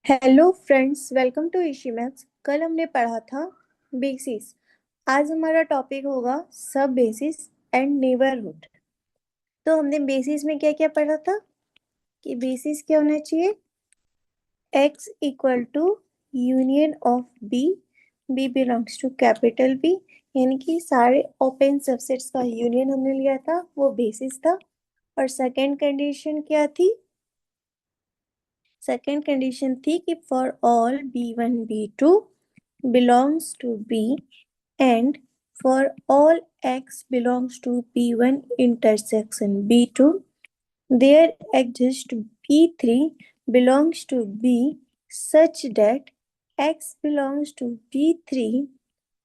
Hello friends, welcome to Ishi maths. कल हमने पढ़ा था बेसिस। आज हमारा टॉपिक होगा सब बेसिस एंड नेबरहुड। तो हमने बेसिस में क्या क्या पढ़ा था कि बेसिस क्या होना चाहिए। x equal to union of B, B belongs to capital B, यानी कि सारे ओपन सबसेट्स का यूनियन हमने लिया था, वो बेसिस था। और सेकेंड कंडीशन क्या थी? सेकेंड कंडीशन थी कि for all b1 b2 belongs to B and for all x belongs to B1 intersection B2, there exists B3 belongs to B such that x belongs to B3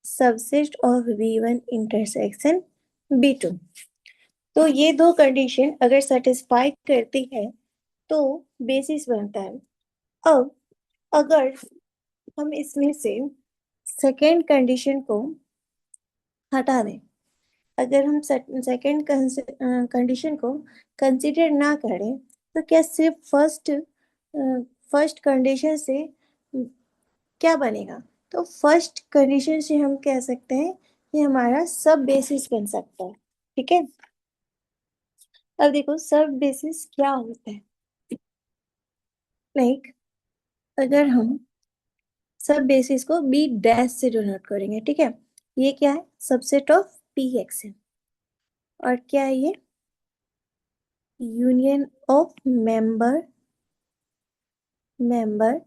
subset of B1 intersection B2। तो ये दो condition अगर satisfy करती है तो basis बनता है। अब अगर हम इसमें से सेकेंड कंडीशन को हटा दें, अगर हम सेकेंड कंडीशन को कंसीडर ना करें, तो क्या सिर्फ फर्स्ट कंडीशन से क्या बनेगा? तो फर्स्ट कंडीशन से हम कह सकते हैं कि हमारा सब बेसिस बन सकता है। ठीक है, अब देखो सब बेसिस क्या होता है। लाइक अगर हम सब बेसिस को बी डैश से डिनोट करेंगे, ठीक है, ये क्या है? सबसेट ऑफ पी एक्स है। और क्या है ये? Union of member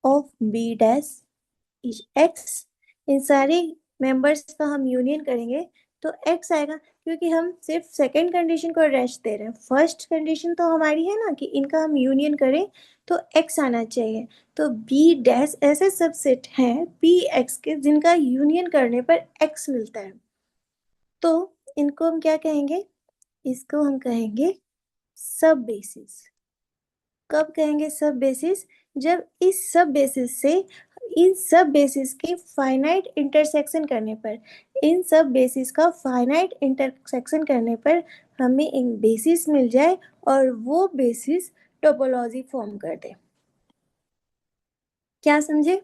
of B dash is X. इन सारे मेंबर्स का हम यूनियन करेंगे तो एक्स आएगा, क्योंकि हम सिर्फ सेकेंड कंडीशन को रेस्ट दे रहे हैं। फर्स्ट कंडीशन तो हमारी है ना कि इनका हम यूनियन करें तो एक्स आना चाहिए। तो बी डैश ऐसे सबसेट हैं पी एक्स के जिनका यूनियन करने पर एक्स मिलता है। तो इनको हम क्या कहेंगे? इसको हम कहेंगे सब बेसिस। कब कहेंगे सब बेसिस? जब इस सब बेसिस से इन सब बेसिस के फाइनाइट इंटरसेक्शन करने पर, इन सब बेसिस का फाइनाइट इंटरसेक्शन करने पर हमें एक बेसिस मिल जाए और वो बेसिस टोपोलॉजी फॉर्म कर दे। क्या समझे?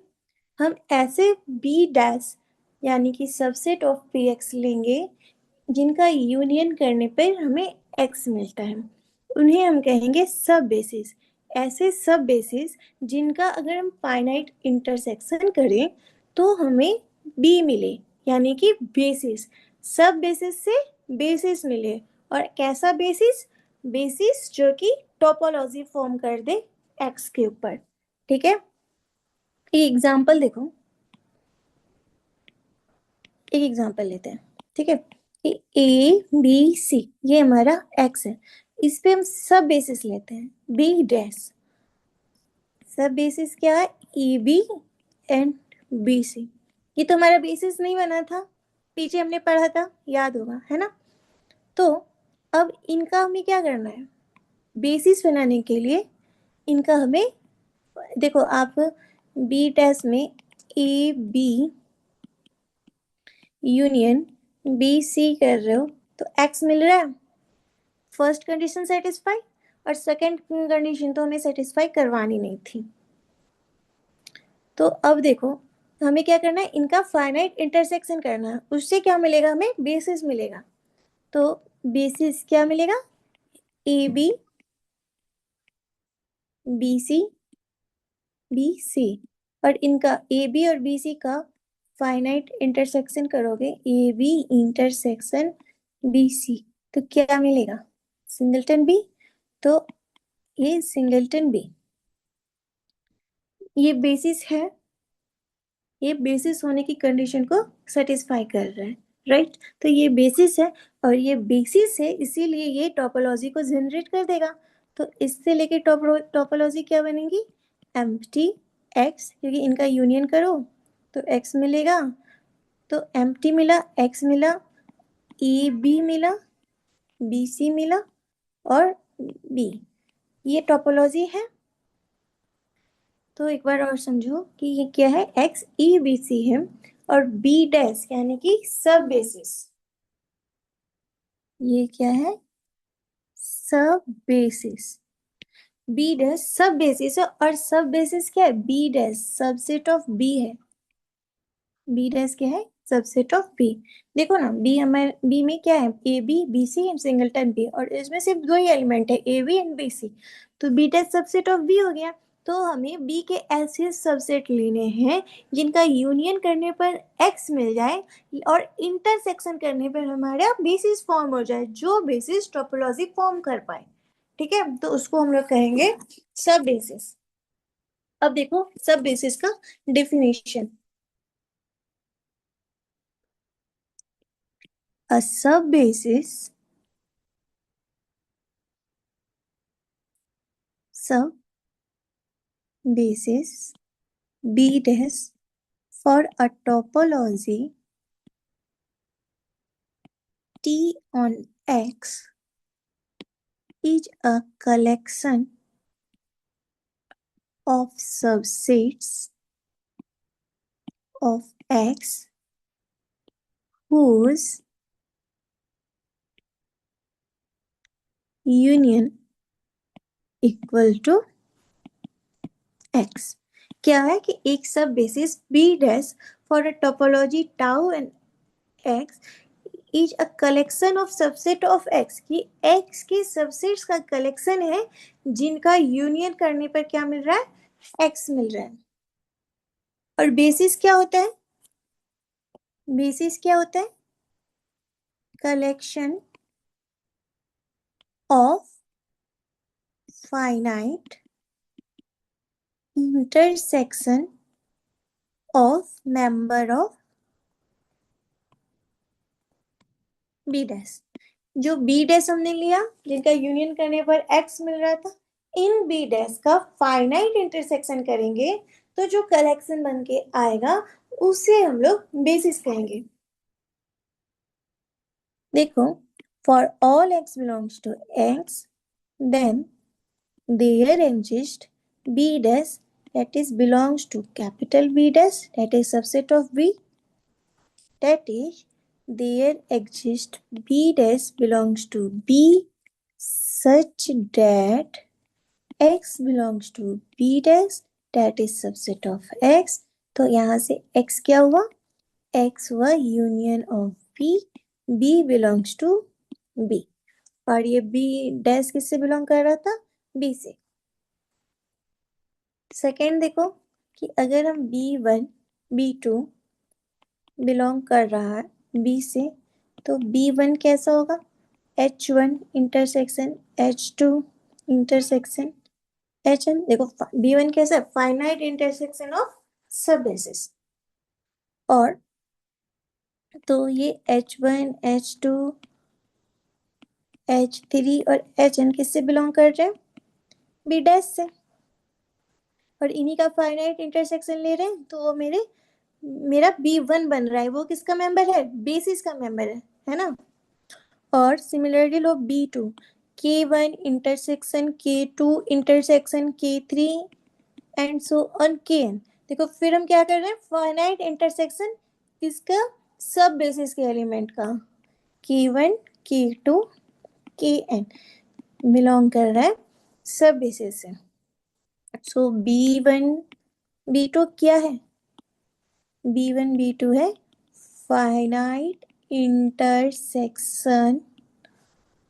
हम ऐसे बी डैश यानी कि सबसेट ऑफ पी एक्स लेंगे जिनका यूनियन करने पर हमें एक्स मिलता है, उन्हें हम कहेंगे सब बेसिस। ऐसे सब बेसिस जिनका अगर हम फाइनाइट इंटरसेक्शन करें तो हमें बी मिले, यानी कि बेसिस। सब बेसिस से बेसिस मिले। और कैसा बेसिस? बेसिस जो कि टोपोलॉजी फॉर्म कर दे एक्स के ऊपर। ठीक है, एक एग्जांपल देखो, एक एग्जांपल लेते हैं। ठीक है, ए बी सी ये हमारा एक्स है, इस पे हम सब बेसिस लेते हैं बी डैश। सब बेसिस क्या है? A B and B C. ये तो हमारा बेसिस नहीं बना था, पीछे हमने पढ़ा था, याद होगा, है ना? तो अब इनका हमें क्या करना है? बेसिस बनाने के लिए इनका हमें, देखो आप बी डैश में A B union B C कर रहे हो तो एक्स मिल रहा है। फर्स्ट कंडीशन सेटिस्फाई, और सेकंड कंडीशन तो हमें सेटिस्फाई करवानी नहीं थी। तो अब देखो हमें क्या करना है? इनका फाइनाइट इंटरसेक्शन करना है, उससे क्या मिलेगा? हमें बेसिस मिलेगा। तो बेसिस क्या मिलेगा? A B B C B C. और इनका ए बी और बी सी का फाइनाइट इंटरसेक्शन करोगे, A B intersection B C, तो क्या मिलेगा? Singleton B. तो ये सिंगलटन बी ये बेसिस है, ये बेसिस होने की कंडीशन को सेटिस्फाई कर रहा है, राइट? तो ये बेसिस है, और ये बेसिस है इसीलिए ये टोपोलॉजी को जनरेट कर देगा। तो इससे लेके टोपोलॉजी क्या बनेगी? एम्प्टी एक्स, क्योंकि इनका यूनियन करो तो एक्स मिलेगा। तो एम्प्टी मिला, एक्स मिला, ए बी मिला, बी सी मिला, और बी। ये टोपोलॉजी है। तो एक बार और समझो कि ये क्या है? एक्स ई बी सी है, और बी डैश यानी कि सब बेसिस, ये क्या है? Sub basis. B dash sub basis है, और सब बेसिस क्या है? B dash subset of B है। बी डैश क्या है? Subset of B. देखो ना, बी हमारे बी में क्या है? A B B C and singleton B, और इसमें सिर्फ दो ही एलिमेंट है, A B and B C. तो B dash subset of B हो गया। तो हमें बी के ऐसे सबसेट लेने हैं जिनका यूनियन करने पर एक्स मिल जाए, और इंटरसेक्शन करने पर हमारा बेसिस फॉर्म हो जाए, जो बेसिस टोपोलॉजी फॉर्म कर पाए। ठीक है, तो उसको हम लोग कहेंगे सब बेसिस। अब देखो सब बेसिस का definition. A sub basis B dash for a topology T on X is a collection of subsets of X whose union equal to X। क्या है कि एक सब basis B dash for a topology tau and X is a collection of subset of x, की x के subsets का collection है जिनका यूनियन करने पर क्या मिल रहा है? एक्स मिल रहा है। और बेसिस क्या होता है? बेसिस क्या होता है? Collection of finite intersection of member of B dash. जो बी डैश हमने लिया जिनका यूनियन करने पर एक्स मिल रहा था, इन बी डैश का फाइनाइट इंटरसेक्शन करेंगे तो जो कलेक्शन बन के आएगा उसे हम लोग बेसिस कहेंगे। देखो, for all X belongs to X, then there exist B dash that is belongs to capital B dash, that is subset of B, that is there exists B dash belongs to B such that x belongs to B dash, that is subset of x। तो यहाँ से x क्या हुआ? x हुआ union of B, B belongs to B, और ये B dash किससे belong कर रहा था? B से। सेकेंड देखो कि अगर हम B1 B2 बिलोंग कर रहा है B से, तो B1 कैसा होगा? H1 intersection H2 intersection Hn। देखो B1 कैसा है? फाइनाइट इंटरसेक्शन ऑफ सब बेसिस। और तो ये H1 H2 H3 और Hn किससे बिलोंग कर रहे हैं? बी डैश से। और इन्हीं का फाइनाइट इंटरसेक्शन ले रहे हैं, तो वो मेरा B1 बन रहा है। वो किसका मेंबर है? बेसिस का मेंबर है ना। और similarly low B2, K1 intersection K2 intersection K3 and so on Kn। देखो फिर हम क्या कर रहे हैं? फाइनाइट इंटरसेक्शन किसका? सब बेसिस के एलिमेंट का, K1 K2 Kn बिलोंग कर रहा है सब बेसिस से। सो B1 B2 क्या है? B1 B2 है finite intersection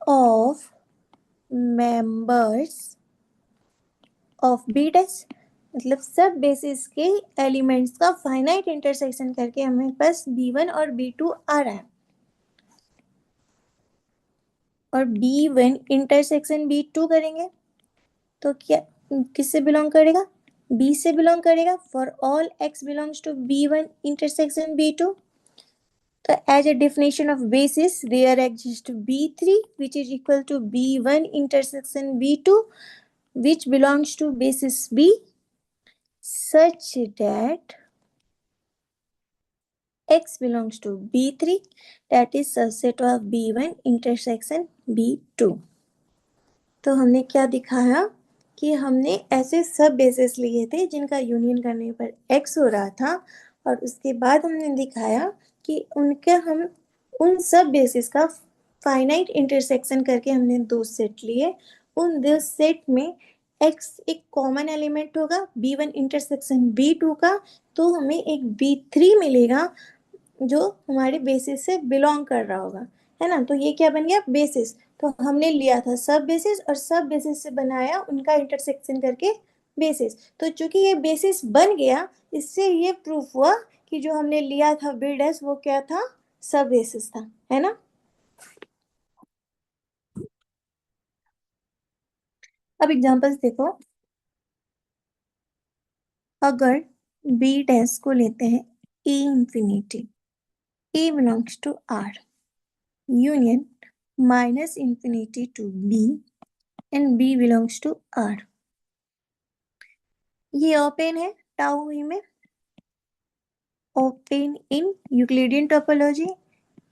of members of B dash. मतलब सब बेसिस के एलिमेंट्स का फाइनाइट इंटरसेक्शन करके हमें पास B1 और B2 आ रहा है। और B1 इंटरसेक्शन B2 करेंगे तो क्या किससे बिलोंग करेगा? B से बिलोंग करेगा। For all x belongs to B1 intersection B2, तो as a definition of basis there exists B3 which is equal to B1 intersection B2 which belongs to basis B such that x belongs to B3, that is subset of B1 intersection B2। तो हमने क्या दिखाया कि हमने ऐसे सब basis लिए थे जिनका यूनियन करने पर x हो रहा था, और उसके बाद हमने दिखाया कि हम उन सब बेसिस का फाइनाइट इंटरसेक्शन करके हमने दो सेट लिए। उन दो सेट में x एक कॉमन एलिमेंट होगा b1 इंटरसेक्शन b2 का, तो हमें एक b3 मिलेगा जो हमारे बेसिस से बिलोंग कर रहा होगा, है ना। तो ये क्या बन गया, बेसिस। तो हमने लिया था सब बेसिस और सब बेसिस से बनाया उनका इंटरसेक्शन करके बेसिस। तो चूंकि ये बेसिस बन गया, इससे ये प्रूफ हुआ कि जो हमने लिया था बी डैश वो क्या था, सब बेसिस था, है ना। अब एग्जांपल्स देखो। अगर बी डैश को लेते हैं A infinity, A belongs to R, union minus infinity to B and B belongs to R. ये ओपन है टाउ ई में, ओपन इन यूक्लिडियन टोपोलॉजी,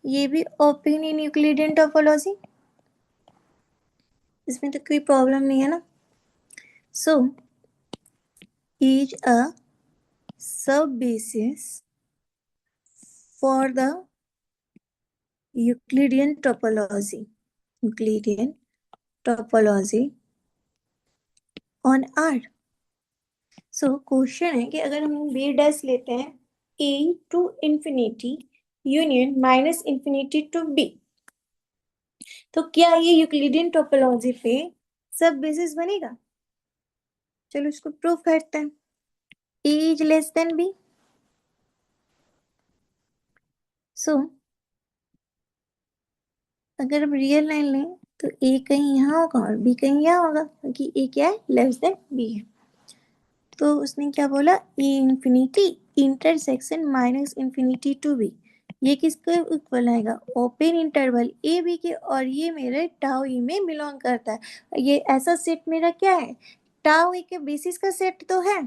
ये भी ओपन इन यूक्लिडियन टोपोलॉजी, इसमें तो कोई प्रॉब्लम नहीं है ना। सो is a sub basis for the Euclidean topology, Euclidean topology on R. So question है कि अगर हम बी डैश लेते हैं A to infinity union minus infinity to B, तो क्या ये यूक्लिडियन टोपोलॉजी पे सब बेसिस बनेगा। चलो इसको प्रूव करते हैं। ए इज लेस देन बी, सो अगर हम रियल लाइन लें तो ए कहीं यहाँ होगा और बी कहीं यहाँ होगा, क्योंकि ए क्या है, लेस देन बी है। तो उसने क्या बोला, A infinity intersection minus infinity to B, ये किसके इक्वल आएगा, ओपन इंटरवल ए बी के, और ये मेरे टाउ ई में बिलोंग करता है। ये ऐसा सेट मेरा क्या है, टाउ ई के बेसिस का सेट तो है।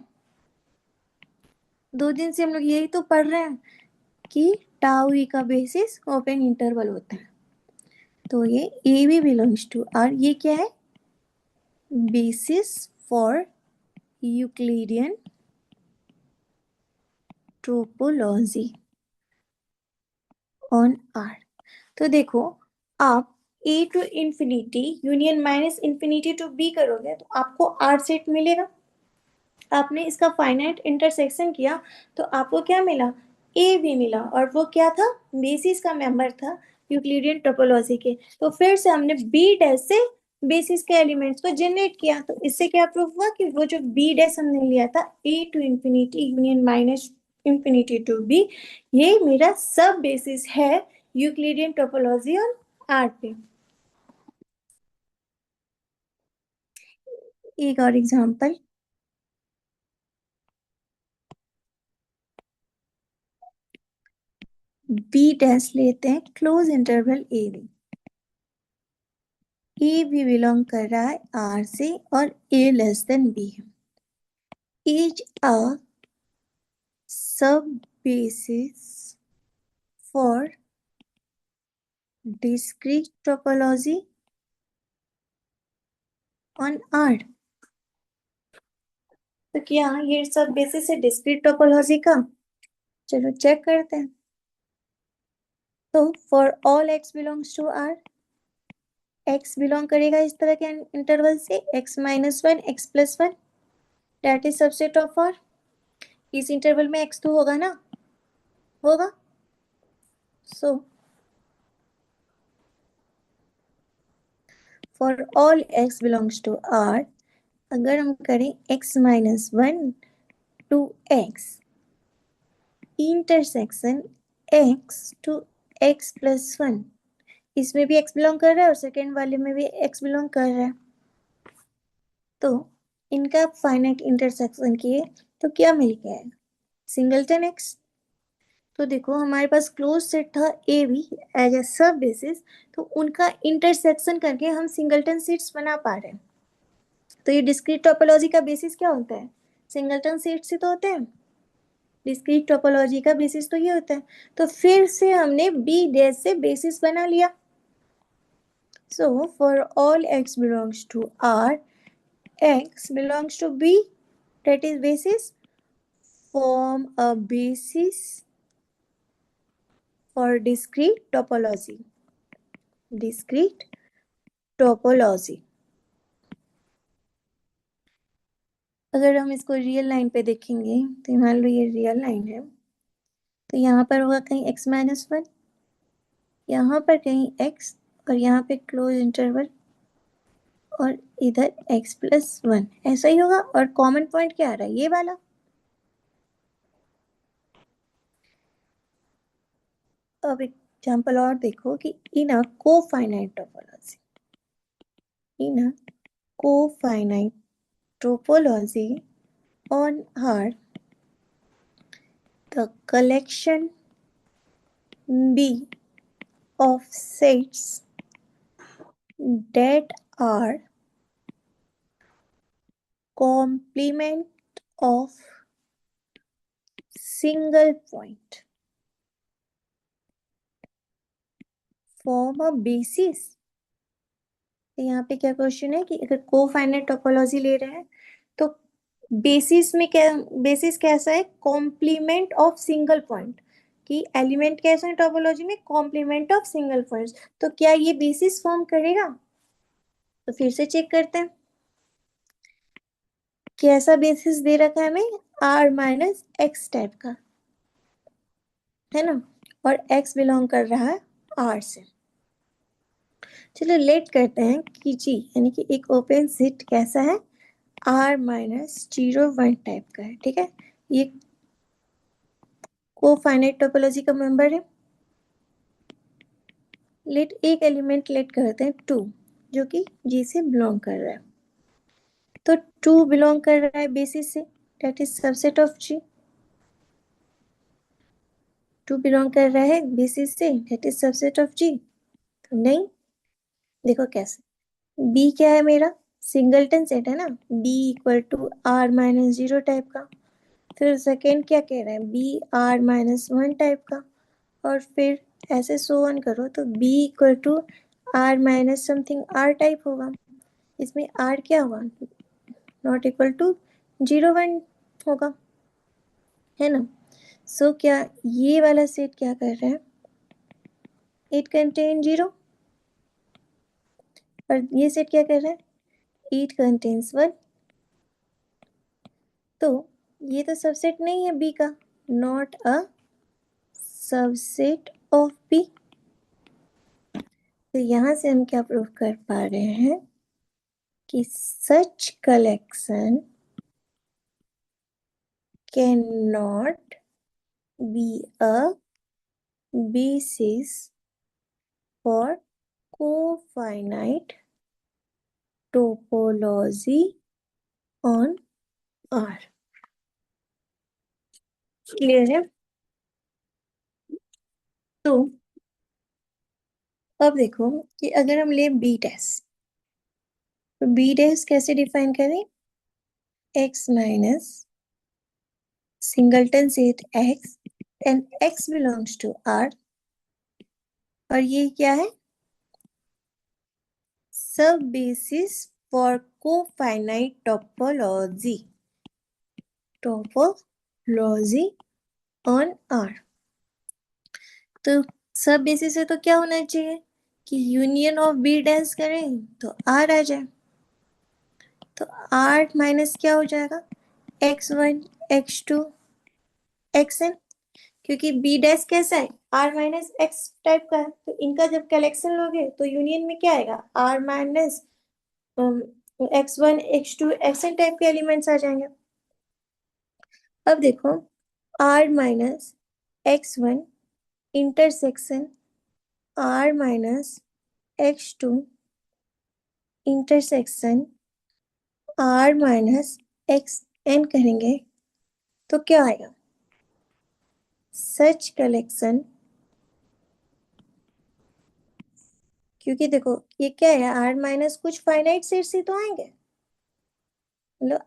2 दिन से हम लोग यही तो पढ़ रहे हैं कि टाउ ई का बेसिस ओपन इंटरवल होता है। तो ये A B belongs to R, ये क्या है, basis for Euclidean topology on R. तो देखो, आप A to infinity union minus infinity to B करोगे तो आपको आर सेट मिलेगा। आपने इसका फाइनाइट इंटरसेक्शन किया तो आपको क्या मिला, ए भी मिला, और वो क्या था, बेसिस का मेंबर था यूक्लिडियन टोपोलॉजी के। तो फिर से हमने बी डैश से बेसिस के एलिमेंट्स को जनरेट किया, तो इससे क्या प्रूफ हुआ कि वो जो बी डैश हमने लिया था A to infinity union minus infinity to B, ये मेरा सब बेसिस है यूक्लिडियन टोपोलॉजी ऑन आर पे। एक और एग्जांपल, बी डैश लेते हैं close interval A B, A भी बिलोंग कर रहा है आर से और ए लेस देन बी है। Is a sub basis for discrete topology on R. तो क्या ये सब बेसिस है डिस्क्रीट टोपोलॉजी का, चलो चेक करते हैं। तो for all X belongs to R, X belong करेगा इस तरह के इंटरवल से x minus one X plus one, that is subset of R. इस इंटरवल में x तो होगा ना, होगा। So for all x belongs to r, अगर हम करें x minus one to x intersection x to x plus one, इसमें भी x बिलोंग कर रहा है और सेकेंड वाले में भी x बिलोंग कर रहा है, तो इनका फाइनाइट इंटरसेक्शन किए तो क्या मिल गया है, सिंगलटन x। तो देखो हमारे पास क्लोज सेट था ए बी एज ए सब बेसिस, तो उनका इंटरसेक्शन करके हम सिंगलटन सेट्स बना पा रहे हैं। तो ये डिस्क्रीट टोपोलॉजी का बेसिस क्या होता है, सिंगलटन सेट्स ही तो होते हैं। डिस्क्रीट टोपोलॉजी का बेसिस तो ये होता है। तो फिर से हमने बी डैश से बेसिस बना लिया। So for all x belongs to r, x belongs to b, that is basis, form a basis for discrete topology, discrete topology। अगर हम इसको रियल लाइन पे देखेंगे तो मान लो ये रियल लाइन है, तो यहाँ पर होगा कहीं x-1, यहाँ पर कहीं x, और यहाँ पे क्लोज इंटरवल, और इधर x+1 ऐसा ही होगा। और कॉमन पॉइंट क्या आ रहा है, ये वाला। अब एग्जाम्पल और देखो कि in a cofinite topology, in a cofinite topology on R, the collection B of sets that are complement of single point form a basis। तो यहाँ पे क्या क्वेश्चन है कि अगर कोफाइनाइट टोपोलॉजी ले रहे हैं तो बेसिस में क्या, बेसिस कैसा है, कॉम्प्लीमेंट ऑफ सिंगल पॉइंट, कि एलिमेंट कैसा है टोपोलॉजी में, कॉम्प्लीमेंट ऑफ सिंगल पॉइंट्स। तो क्या ये बेसिस फॉर्म करेगा? तो फिर से चेक करते हैं। कैसा बेसिस दे रखा है हमें, R-X टाइप का, है ना, और X बिलोंग कर रहा है R से। चलो लेट करते हैं कि जी यानी कि एक ओपन सेट कैसा है, R-0, 1 टाइप का है, ठीक है। ये कोफाइनाइट टोपोलॉजी का मेंबर है। लेट एक एलिमेंट लेट करते हैं 2, जो कि G से बिलोंग कर रहा है। तो 2 बिलोंग कर रहा है बेसिस से, that is subset of G। 2 belong कर रहा है बेसिस से, that is subset of G। तो नहीं, देखो कैसे, B क्या है मेरा, सिंगलटन सेट है ना, B = R-0 टाइप का। फिर सेकेंड क्या कह रहा है, B R-1 टाइप का। और फिर ऐसे सो ऑन करो तो B = R- something R type होगा। इसमें R क्या होगा, नॉट इक्वल टू 0, 1 होगा, है ना। सो क्या ये वाला सेट क्या कर रहा है, इट कंटेन 0, और ये सेट क्या कर रहा है, इट कंटेन्स 1। तो ये तो सबसेट नहीं है बी का, not a subset of B. तो यहां से हम क्या प्रूव कर पा रहे हैं कि such collection can not be a basis for cofinite topology on R। Clear है? तो अब देखो कि अगर हम ले बी डैश, तो बी डैश कैसे डिफाइन करें, x minus singleton set x and x belongs to R। और ये क्या है, sub basis for cofinite topology, topology on R। तो सब बेसिस है तो क्या होना चाहिए कि यूनियन ऑफ बी डैश करें तो R आ जाए। तो R माइनस क्या हो जाएगा, x1 x2 xn, क्योंकि बी डैश कैसा है, R-X टाइप का है। तो इनका जब कलेक्शन लोगे तो यूनियन में क्या आएगा, R-X1 x2 xn टाइप के एलिमेंट्स आ जाएंगे। अब देखो R-X1 intersection R-X2 intersection R-XN करेंगे तो क्या आएगा, सच कलेक्शन, क्योंकि देखो ये क्या है, R- कुछ फाइनाइट सेट से तो आएंगे, मतलब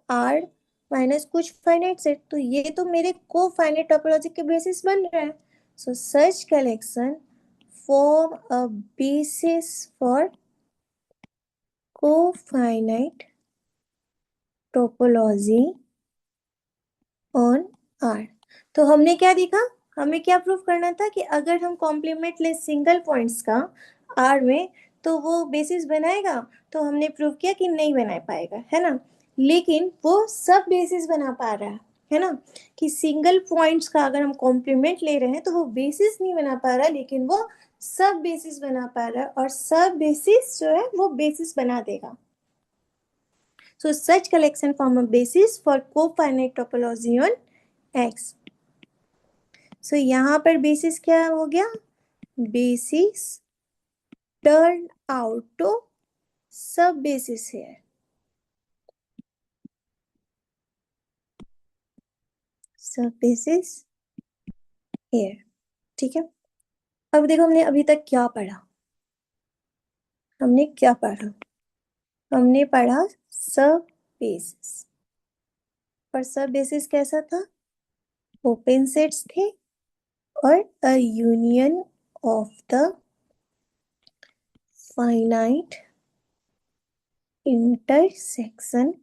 R- कुछ फाइनाइट सेट, तो ये तो मेरे को फाइनाइट टोपोलॉजी के बेसिस बन रहा है। So such collection form a basis for cofinite topology on R। तो हमने क्या देखा, हमें क्या प्रूफ करना था कि अगर हम कॉम्प्लीमेंट ले सिंगल पॉइंट्स का R में तो वो बेसिस बनाएगा। तो हमने प्रूव किया कि नहीं बना पाएगा, है ना। लेकिन वो सब बेसिस बना पा रहा है ना, कि सिंगल पॉइंट्स का अगर हम कॉम्प्लीमेंट ले रहे हैं तो वो बेसिस नहीं बना पा रहा, लेकिन वो सब बेसिस बना पा रहा है, और सब बेसिस जो है वो बेसिस बना देगा. So such collection form a basis for cofinite topology on X. So यहाँ पर basis क्या हो गया? Basis turn out to sub basis here. Sub basis here. ठीक है. अब देखो हमने अभी तक क्या पढ़ा. हमने क्या पढ़ा? हमने पढ़ा सब बेसिस. और सब बेसिस कैसा था? ओपन सेट्स थे और अ union of the finite intersection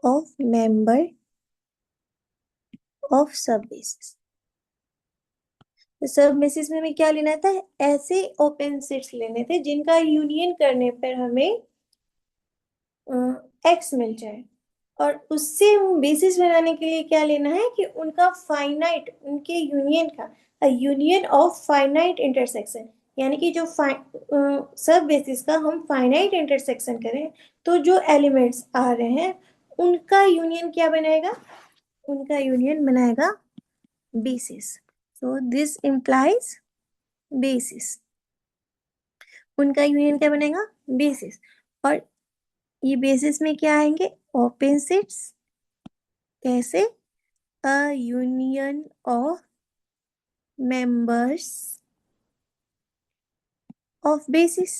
of member of subbasis. तो सब बेसिस में हमें क्या लेना था? ऐसे ओपन सेट्स लेने थे जिनका यूनियन करने पर हमें एक्स मिल जाए, और उससे बेसिस बनाने के लिए क्या लेना है कि उनका फाइनाइट, उनके यूनियन का यूनियन ऑफ फाइनाइट इंटरसेक्शन, यानी कि जो सब बेसिस का हम फाइनाइट इंटरसेक्शन करें तो जो एलिमेंट्स आ रहे हैं उनका यूनियन क्या बनाएगा? उनका यूनियन बनाएगा basis. So this implies basis. उनका यूनियन क्या बनेगा? बेसिस. और ये बेसिस में क्या आएंगे? Open sets. कैसे? A union of members of basis.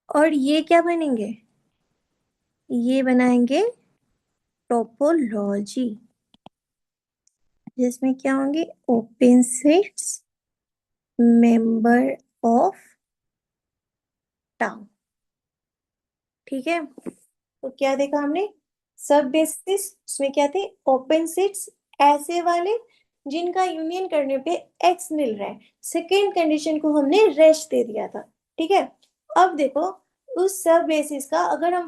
और ये क्या बनेंगे? ये बनाएंगे टोपोलॉजी, जिसमें क्या होंगे? Open sets member of tau. ठीक है. तो क्या देखा हमने? सब बेसिस उसमें क्या थे? ओपन सेट्स ऐसे वाले जिनका यूनियन करने पे एक्स मिल रहा है. सेकेंड कंडीशन को हमने रेस्ट दे दिया था. ठीक है. अब देखो, उस सब बेसिस का अगर हम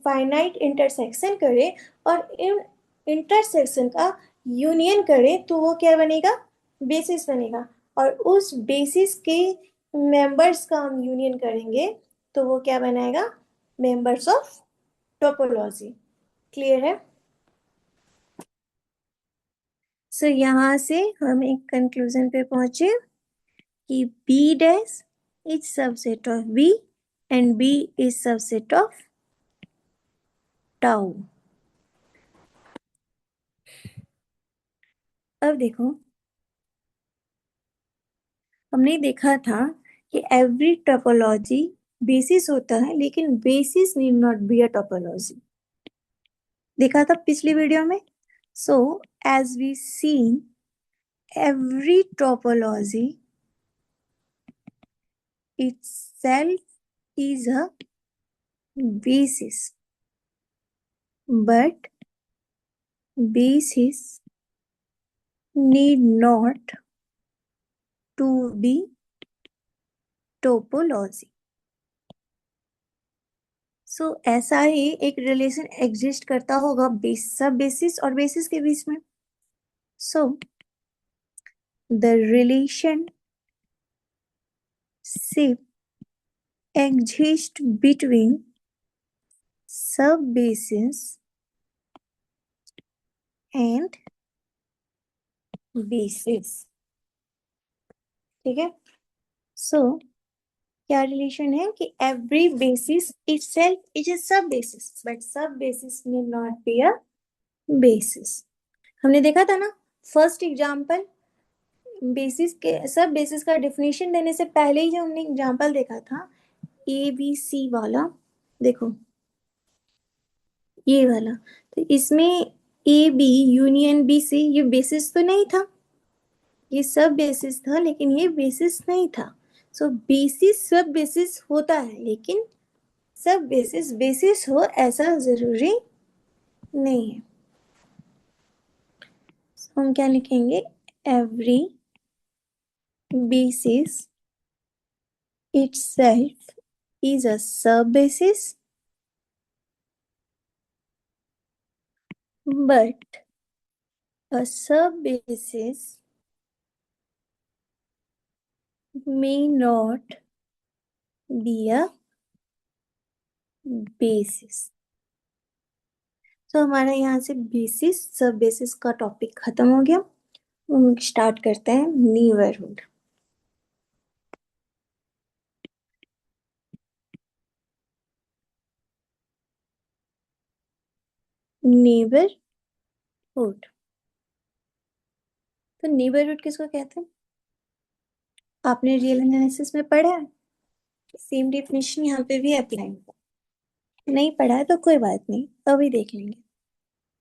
फाइनाइट इंटरसेक्शन करें और इन इंटरसेक्शन का यूनियन करें तो वो क्या बनेगा? बेसिस बनेगा. और उस बेसिस के मेंबर्स का हम यूनियन करेंगे तो वो क्या बनाएगा? Members of topology. क्लियर है? सो यहां से हम एक कंक्लूजन पे पहुंचे कि B dash is subset of B and B is subset of tau. अब देखो, हमने देखा था कि एवरी टोपोलॉजी बेसिस होता है, लेकिन basis need not be a topology. देखा था पिछली वीडियो में. So as we seen, every topology itself is a basis, but basis need not to be topology. So ऐसा ही एक रिलेशन एग्जिस्ट करता होगा सब बेसिस और बेसिस के बीच में. So the relationship exists between sub basis and basis. ठीक है. So क्या रिलेशन है कि every basis itself is a sub basis, but सब बेसिस में नॉट बी अ बेसिस. हमने देखा था ना फर्स्ट एग्जांपल, बेसिस के सब बेसिस का डेफिनेशन देने से पहले ही जो हमने एग्जांपल देखा था ए बी सी वाला. देखो ये वाला, तो इसमें A B union B C ये बेसिस तो नहीं था, ये सब बेसिस था लेकिन ये बेसिस नहीं था. सो बेसिस सब बेसिस होता है, लेकिन सब बेसिस बेसिस हो ऐसा जरूरी नहीं है. हम क्या लिखेंगे? Every basis itself is a sub-basis, but a sub-basis may not be a basis. तो हमारा यहाँ से बेसिस सब बेसिस का टॉपिक खत्म हो गया. हम स्टार्ट करते हैं नेबरहुड. नेबरहुड. तो नेबरहुड किसको कहते हैं? आपने रियल एनालिसिस में पढ़ा है. सेम डेफिनेशन यहाँ पे भी अप्लाई होगा. नहीं पढ़ा है तो कोई बात नहीं, अभी देख लेंगे.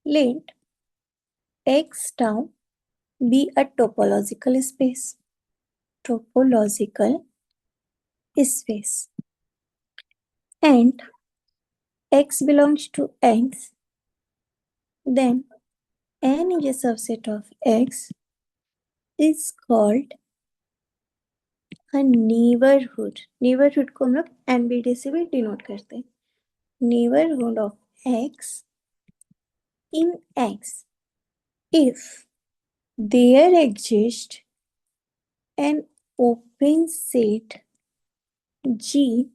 Let X tau be a topological space. Topological space. And x belongs to x. Then n is a subset of x is called a neighborhood. Neighborhood को हम लोग NBD से भी डिनोट करते हैं. Neighborhood of x in x if there exists an open set G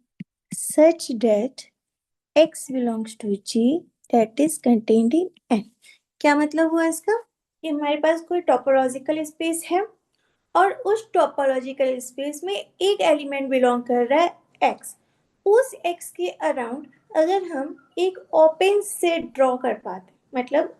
such that x belongs to G that is contained in N. क्या मतलब हुआ इसका? कि हमारे पास कोई टोपोलॉजिकल स्पेस है और उस टोपोलॉजिकल स्पेस में एक एलिमेंट बिलोंग कर रहा है x. उस x के अराउंड अगर हम एक ओपन सेट ड्रॉ कर पाते, मतलब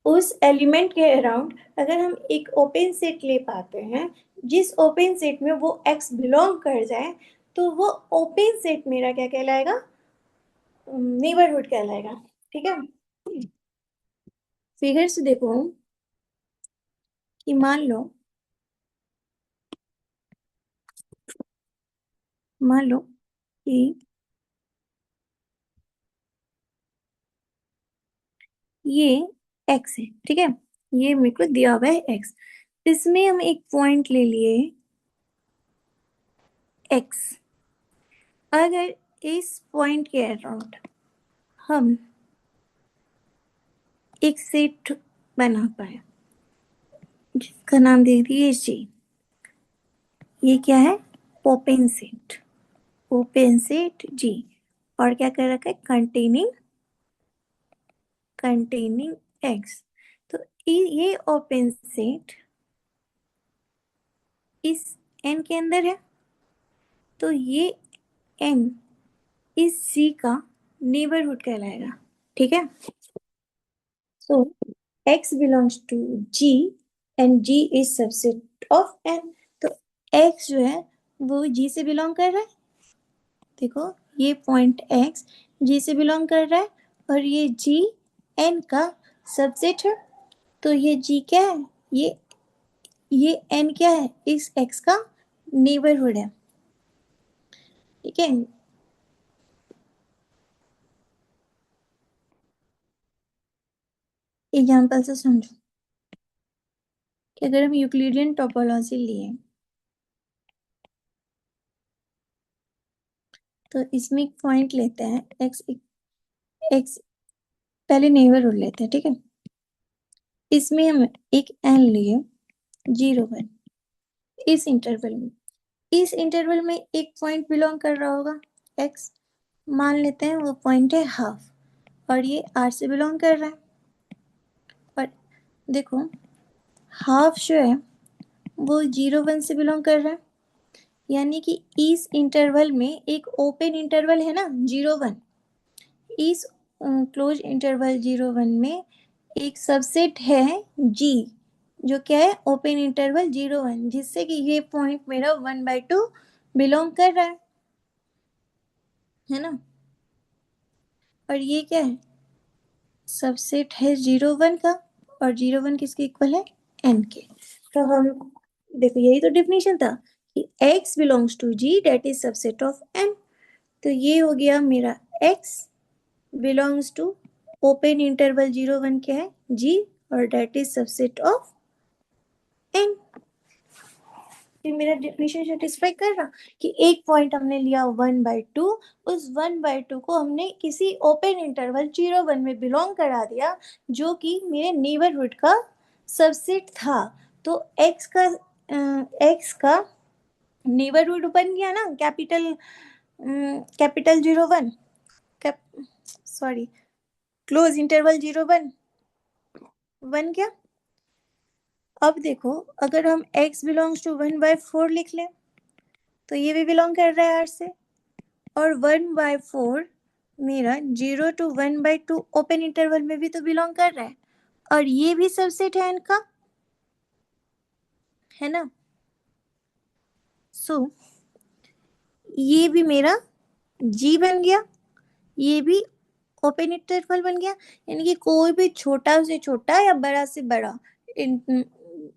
उस एलिमेंट के अराउंड अगर हम एक ओपन सेट ले पाते हैं जिस ओपन सेट में वो x बिलोंग कर जाए, तो वो ओपन सेट मेरा क्या कहलाएगा? नेबरहुड कहलाएगा. ठीक है. फिगर से देखो कि मान लो कि ये x है. ठीक है. ये मेरे को दिया हुआ है x. इसमें हम एक पॉइंट ले लिए x. अगर इस पॉइंट के अराउंड हम एक सेट बना पाए जिसका नाम दे दिए G. ये क्या है? Open set. Open set G. और क्या कर रखा है? Containing x. तो ये ओपन सेट इस n के अंदर है, तो ये n इस C का नेबरहुड कहलाएगा. ठीक है. So x belongs to G and G is subset of n. तो x जो है वो G से बिलोंग कर रहा है. देखो ये पॉइंट x G से बिलोंग कर रहा है और ये G n का सबसेट है. तो ये G क्या है? ये n क्या है? इस x का नेबरहुड है. ठीक है. एग्जाम्पल से समझो कि अगर हम यूक्लिडियन टोपोलॉजी लिए तो इसमें एक पॉइंट लेते हैं x पहले नेबरहुड लेते हैं. ठीक है. इसमें हम एक n लिए 0 1. इस इंटरवल में एक पॉइंट बिलोंग कर रहा होगा x. मान लेते हैं वो पॉइंट है हाफ और ये r से बिलोंग कर रहा है. और देखो हाफ जो है वो 0 1 से बिलोंग कर रहा है, यानी कि इस इंटरवल में एक ओपन इंटरवल है ना 0 1. इस क्लोज इंटरवल 0 1 में एक सबसेट है G जो क्या है? ओपन इंटरवल 0 1, जिससे कि ये पॉइंट मेरा 1/2 बिलोंग कर रहा है ना. और ये क्या है? सबसेट है 0 1 का और 0 1 किसके इक्वल है? n के. तो हम देखो यही तो डेफिनेशन था कि x belongs to G that is subset of n. तो ये हो गया मेरा x belongs to open interval 0 1 क्या है? G और that is subset of n. ये मेरा डेफिनेशन सेटिस्फाई कर रहा कि एक पॉइंट हमने लिया 1/2, उस 1/2 को हमने किसी ओपन इंटरवल 0 1 में बिलोंग करा दिया जो कि मेरे नेबरहुड का सबसेट था। तो x का नेबरहुड बन गया ना, कैपिटल 0 1, सॉरी क्लोज इंटरवल 0 1 बन गया। अब देखो अगर हम x बिलोंग्स टू 1/4 लिख लें तो ये भी बिलोंग कर रहा है R से, और 1/4 मेरा 0 to 1/2 ओपन इंटरवल में भी तो बिलोंग कर रहा है, और ये भी सबसेट है इनका, है ना। सो ये भी मेरा G बन गया, ये भी ओपन इंटरवल बन गया, यानी कि कोई भी छोटा से छोटा या बड़ा से बड़ा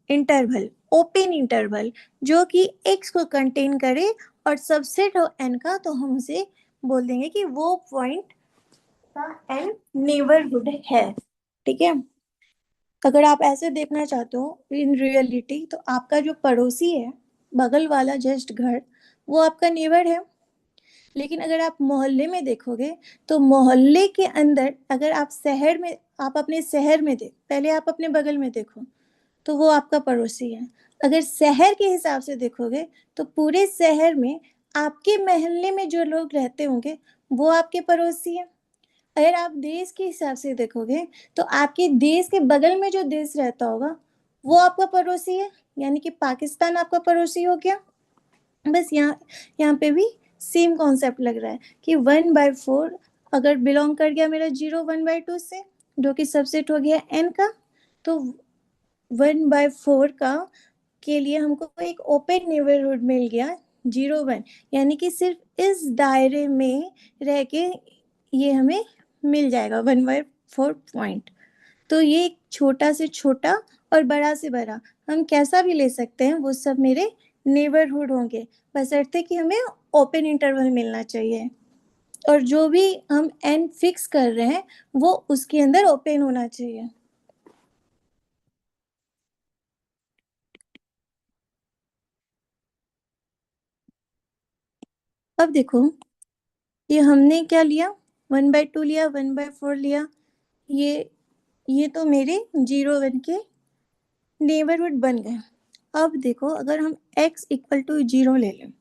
इंटरवल, ओपन इंटरवल जो कि x को कंटेन करे और सबसेट हो n का, तो हम उसे बोल देंगे कि वो पॉइंट का n नेबरहुड है। ठीक है। अगर आप ऐसे देखना चाहते हो इन रियलिटी, तो आपका जो पड़ोसी है, बगल वाला जस्ट घर, वो आपका नेबर है। लेकिन अगर आप मोहल्ले में देखोगे तो मोहल्ले के अंदर, अगर आप शहर में, आप अपने शहर में पहले आप अपने बगल में देखो तो वो आपका पड़ोसी है। अगर शहर के हिसाब से देखोगे तो पूरे शहर में आपके मोहल्ले में जो लोग रहते होंगे वो आपके पड़ोसी है। अगर आप देश के हिसाब से देखोगे तो आपके देश के बगल में जो देश रहता होगा वो आपका पड़ोसी है, यानी कि पाकिस्तान आपका पड़ोसी हो गया। बस यहाँ यहाँ पे भी सेम कॉन्सेप्ट लग रहा है कि 1/4 अगर बिलोंग कर गया मेरा 0 1/2 से, जो कि सबसेट हो गया n का, तो 1/4 का के लिए हमको एक ओपन नेबरहुड मिल गया 0 1, यानी कि सिर्फ इस दायरे में रह के ये हमें मिल जाएगा 1/4 पॉइंट। तो ये छोटा से छोटा और बड़ा से बड़ा हम कैसा भी ले सकते हैं, वो सब मेरे नेबरहुड होंगे, बशर्ते कि हमें ओपन इंटरवल मिलना चाहिए, और जो भी हम n फिक्स कर रहे हैं वो उसके अंदर ओपन होना चाहिए। अब देखो ये हमने क्या लिया, 1/2 लिया, 1/4 लिया, ये तो मेरे 0 1 के नेबरहुड बन गए। अब देखो अगर हम x इक्वल टू 0 ले लें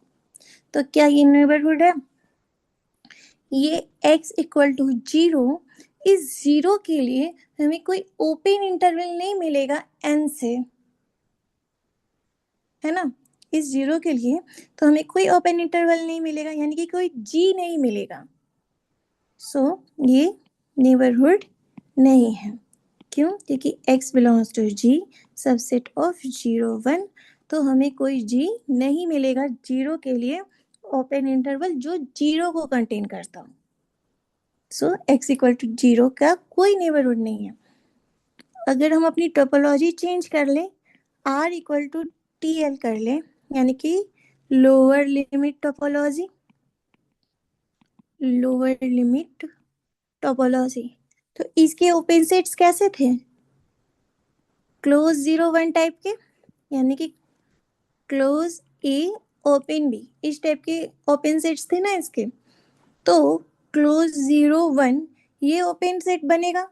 तो क्या ये नेबरहुड है? ये x इक्वल टू 0, इस 0 के लिए हमें कोई ओपन इंटरवल नहीं मिलेगा n से, है ना। इस 0 के लिए तो हमें कोई ओपन इंटरवल नहीं मिलेगा, यानी कि कोई g नहीं मिलेगा। सो ये नेबरहुड नहीं है। क्यों? क्योंकि x belongs to g, subset of 0 1, तो हमें कोई g नहीं मिलेगा 0 के लिए ओपन इंटरवल जो 0 को कंटेन करता हो। सो x इक्वल टू 0 का कोई नेबरहुड नहीं है। अगर हम अपनी टोपोलॉजी चेंज कर लें, r इक्वल टू TL कर लें, यानी कि lower limit topology, lower limit topology, तो इसके ओपन सेट्स कैसे थे? क्लोज 0 1 टाइप के, यानी कि क्लोज ए ओपन बी, इस टाइप के ओपन सेट्स थे ना इसके। तो क्लोज 0 1 ये ओपन सेट बनेगा।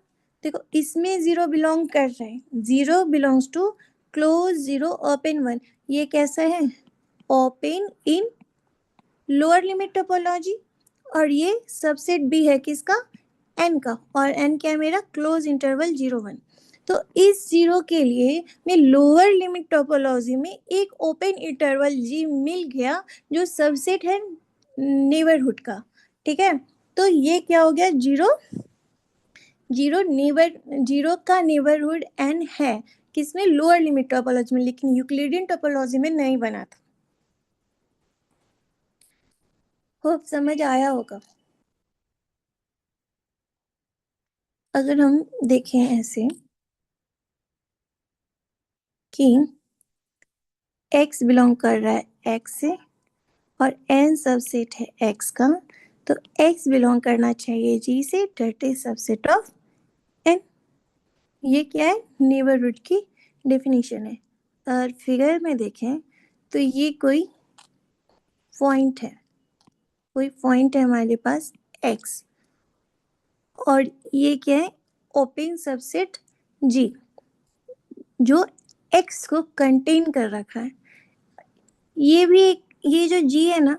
देखो इसमें 0 बिलोंग कर रहा है, 0 बिलोंग्स टू क्लोज 0 ओपन 1, ये कैसा है? Open in lower limit topology, और ये सबसेट भी है किसका? n का, और n क्या है मेरा? Close interval 0 1। तो इस 0 के लिए मैं लोअर लिमिट टोपोलॉजी में एक ओपन इंटरवल g मिल गया जो सबसेट है नेबरहुड का। ठीक है, तो ये क्या हो गया? 0 का नेबरहुड n है, किसमें? लोअर लिमिट टोपोलॉजी में, लेकिन यूक्लिडियन टोपोलॉजी में नहीं बना था। होप समझ आया होगा। अगर हम देखें ऐसे कि x बिलोंग कर रहा है x से और n सबसेट है x का, तो x बिलोंग करना चाहिए g से, that is subset of n। ये क्या है? नेबरहुड की डेफिनेशन है। और फिगर में देखें तो ये कोई पॉइंट है हमारे पास x, और ये क्या है, ओपन सबसेट G जो x को कंटेन कर रखा है। ये भी ये जो G है ना,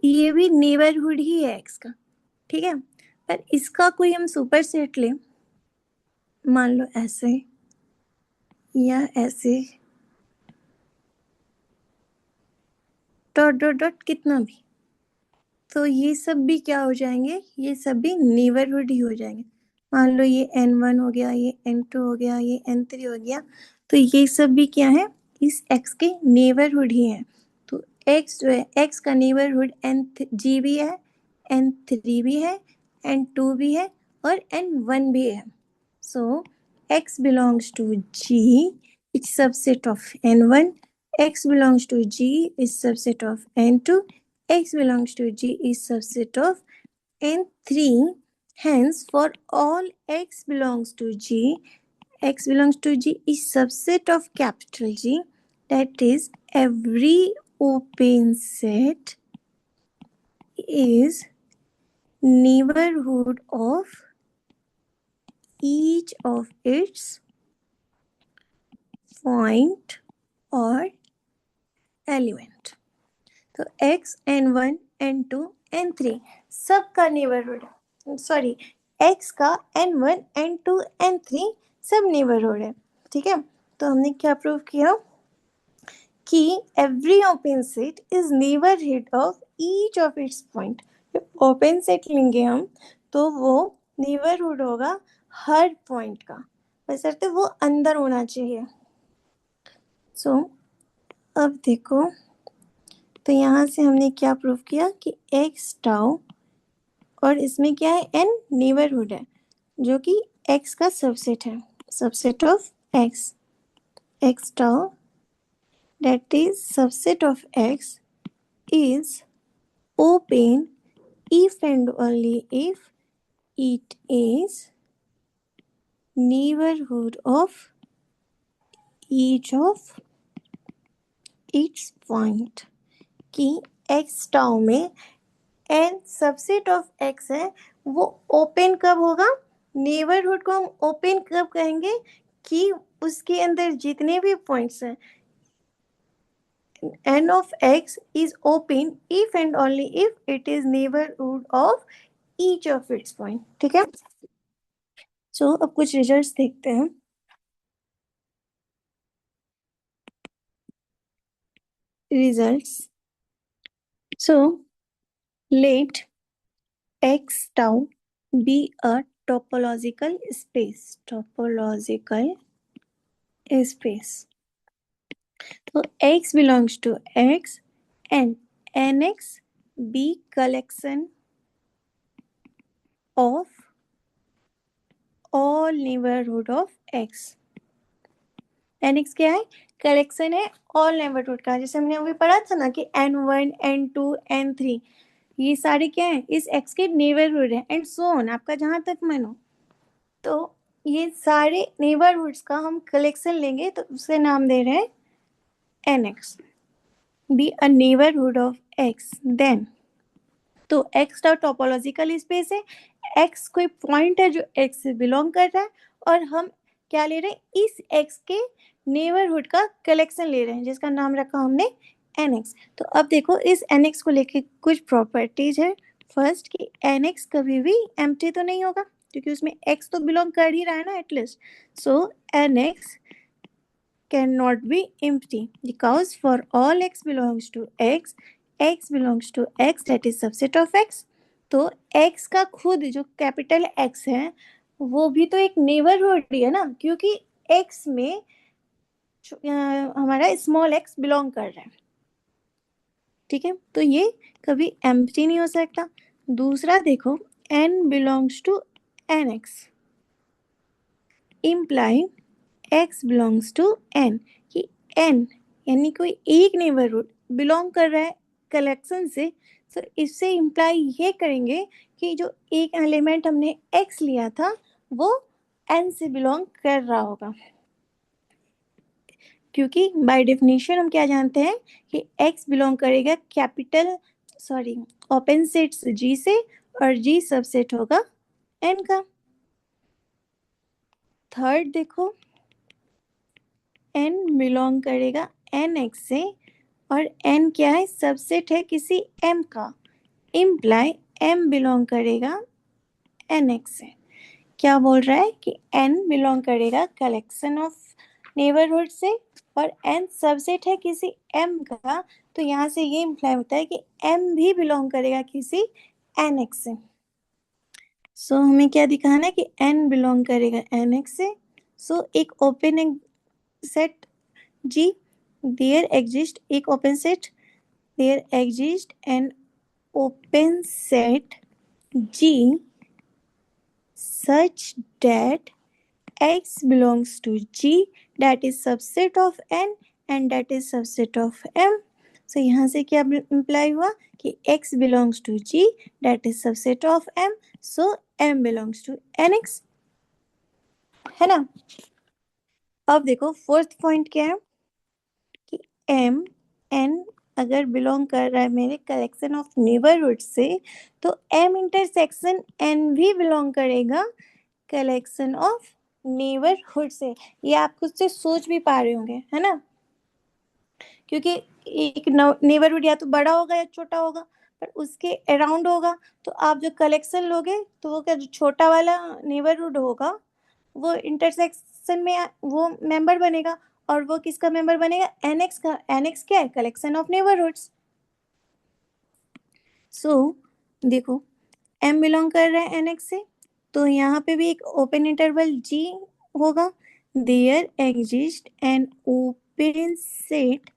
ये भी नेबरहुड ही है x का, ठीक है। पर इसका कोई हम सुपर सेट लें, मान लो ऐसे या ऐसे, डॉट डॉट डॉट कितना भी, तो ये सब भी क्या हो जाएंगे, ये सब भी नेबरहुड ही हो जाएंगे। मान लो ये n1 हो गया, ये n2 हो गया, ये n3 हो गया, तो ये सब भी क्या है, इस x के नेबरहुड ही है। तो x जो है, x का नेबरहुड g भी है, n3 भी है, n2 भी है और n1 भी है। So x belongs to G, it's subset of n1. X belongs to G is subset of n2. X belongs to G is subset of n3. Hence, for all x belongs to G, x belongs to G is subset of capital G. That is, every open set is neighborhood of each of its point और element. तो x n1 n2 n3 सबका neighbourhood, sorry x का n1 n2 n3 सब neighbourhood है, ठीक है। तो हमने क्या प्रूव किया कि every open set is neighbourhood of each of its point. Open set लेंगे हम तो वो नेबरहुड होगा हर पॉइंट का, बशर्ते वो अंदर होना चाहिए। सो अब देखो, तो यहाँ से हमने क्या प्रूव किया कि x टाउ और इसमें क्या है, n नेबरहुड है जो कि x का सबसेट है, subset of x tau that is subset of x is open if and only if it is neighborhood of each of its point। कि x टाउ में n सबसेट ऑफ x है, वो open कब होगा, neighbourhood को हम open कब कहेंगे कि उसके अंदर जितने भी पॉइंट्स हैं, n of x is open if and only if it is neighborhood of each of its point, ठीक है। सो अब कुछ रिजल्ट्स देखते हैं। Results, so let x tau be a topological space, तो x belongs to x and nx be collection of all neighborhood of x। nx क्या है, collection है ऑल नेबरहुड का, जैसे हमने अभी पढ़ा था ना कि n1 n2 n3 ये सारे क्या है, इस x के नेबरहुड है, एंड सो ऑन, आपका जहां तक मन हो। तो ये सारे नेबरहुड्स का हम कलेक्शन लेंगे तो उसे नाम दे रहे हैं nx, be a neighbourhood of x। Then तो x का टोपोलॉजिकल स्पेस है, x कोई पॉइंट है जो x से बिलोंग कर रहा है, और हम क्या ले रहे हैं, इस x के नेबरहुड का कलेक्शन ले रहे हैं जिसका नाम रखा हमने nx। तो अब देखो इस nx को लेके कुछ प्रॉपर्टीज है। फर्स्ट कि nx कभी भी एम्प्टी तो नहीं होगा क्योंकि उसमें x तो बिलोंग कर ही रहा है ना at least. So nx cannot be empty because for all x belongs to x belongs to x that is subset of x। तो x का खुद जो कैपिटल x है वो भी तो एक नेबरहुड ही है ना, क्योंकि x में हमारा स्मॉल x बिलोंग कर रहा है, ठीक है। तो ये कभी एम्प्टी नहीं हो सकता। दूसरा देखो n belongs to nx imply x belongs to n, कि n यानी कोई एक नेबरहुड बिलोंग कर रहा है कलेक्शन से, तो इससे इम्प्लाई ये करेंगे कि जो एक एलिमेंट हमने x लिया था वो n से बिलोंग कर रहा होगा। क्योंकि बाय डेफिनेशन हम क्या जानते हैं कि x बिलोंग करेगा ओपन सेट G से और G सबसेट होगा n का। थर्ड देखो, n बिलोंग करेगा nx से और n क्या है, सबसेट है किसी m का, इम्प्लाई m बिलोंग करेगा nx से। क्या बोल रहा है कि n बिलोंग करेगा कलेक्शन ऑफ नेबरहुड से और n सबसेट है किसी m का, तो यहाँ से ये इम्प्लाई होता है कि m भी बिलोंग करेगा किसी nx से। सो हमें क्या दिखाना है कि n बिलोंग करेगा nx से। सो एक open set G, there exist एक open set, there exist an open set G such that x belongs to G that is subset of n and that is subset of m. So यहाँ से क्या imply हुआ कि x belongs to G that is subset of m, so m belongs to nx, है ना। अब देखो fourth point क्या है कि m n अगर बिलोंग कर रहा है मेरे कलेक्शन ऑफ नेबरहुड से, तो m इंटरसेक्शन n भी बिलोंग करेगा कलेक्शन ऑफ नेबरहुड से। ये आप खुद से सोच भी पा रहे होंगे, है ना, क्योंकि एक नेबरहुड या तो बड़ा होगा या छोटा होगा, पर उसके अराउंड होगा, तो आप जो कलेक्शन लोगे तो वो क्या, जो छोटा वाला नेबरहुड होगा वो इंटरसेक्शन में वो मेंबर बनेगा, और वो किसका मेंबर बनेगा, एनएक्स का। एनएक्स क्या है, कलेक्शन ऑफ नेबरहुड्स। सो देखो m बिलोंग कर रहा है nx से, तो यहाँ पे भी एक ओपन इंटरवल G होगा, there exist an open set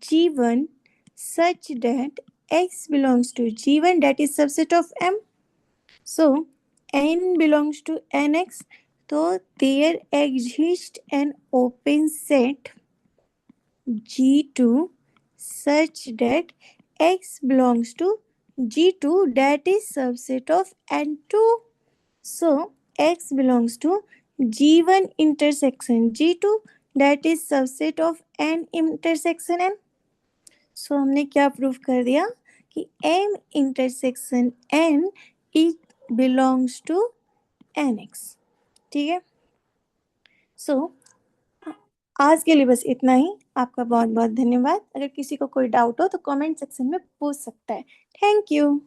G1 such that x belongs to G1 that is subset of m. So n belongs to nx, so there exists an open set G2 such that x belongs to G2 that is subset of n2. So x belongs to G1 intersection G2 that is subset of n intersection n. So हमने क्या prove कर दिया कि m intersection n it belongs to nx। ठीक है। सो आज के लिए बस इतना ही। आपका बहुत बहुत धन्यवाद। अगर किसी को कोई डाउट हो तो कमेंट सेक्शन में पूछ सकता है। Thank you.